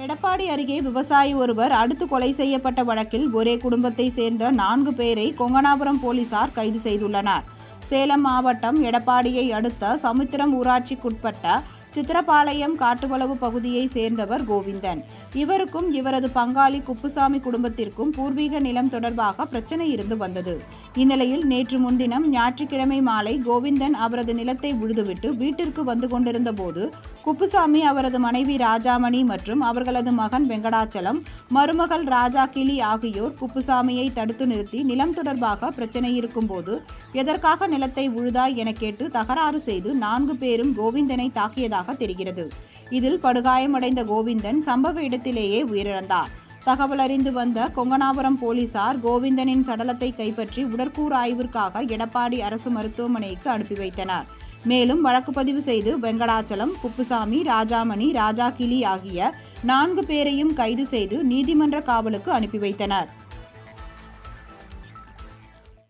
எடப்பாடி அருகே விவசாயி ஒருவர் அடுத்து கொலை செய்யப்பட்ட வழக்கில் ஒரே குடும்பத்தை சேர்ந்த 4 பேரை கொங்கனாபுரம் போலீசார் கைது செய்துள்ளனர். சேலம் மாவட்டம் எடப்பாடியை அடுத்த சமுத்திரம் ஊராட்சிக்குட்பட்ட சித்திரப்பாளையம் காட்டுவளவு பகுதியை சேர்ந்தவர் கோவிந்தன். இவருக்கும் இவரது பங்காளி குப்புசாமி குடும்பத்திற்கும் பூர்வீக நிலம் தொடர்பாக பிரச்சனை இருந்து வந்தது. இந்நிலையில் நேற்று முன்தினம் ஞாயிற்றுக்கிழமை மாலை கோவிந்தன் அவரது நிலத்தை உழுதுவிட்டு வீட்டிற்கு வந்து கொண்டிருந்த போது குப்புசாமி அவரது மனைவி ராஜாமணி மற்றும் அவர்களது மகன் வெங்கடாச்சலம், மருமகள் ராஜா கிளி ஆகியோர் குப்புசாமியை தடுத்து நிறுத்தி நிலம் தொடர்பாக பிரச்சனை இருக்கும் போது எதற்காக நிலத்தை உழுதாய் என கேட்டு தகராறு செய்து 4 பேரும் கோவிந்தனை தாக்கியதாக தெரிகிறது. இதில் படுகாயமடைந்த கோவிந்தன் சம்பவ இடத்திலேயே உயிரிழந்தார். தகவல் அறிந்து வந்த கொங்கனாபுரம் போலீசார் கோவிந்தனின் சடலத்தை கைப்பற்றி உடற்கூறு ஆய்விற்காக எடப்பாடி அரசு மருத்துவமனைக்கு அனுப்பி வைத்தனர். மேலும் வழக்கு பதிவு செய்து வெங்கடாச்சலம், குப்புசாமி, ராஜாமணி, ராஜா கிளி ஆகிய 4 பேரையும் கைது செய்து நீதிமன்ற காவலுக்கு அனுப்பி வைத்தனர்.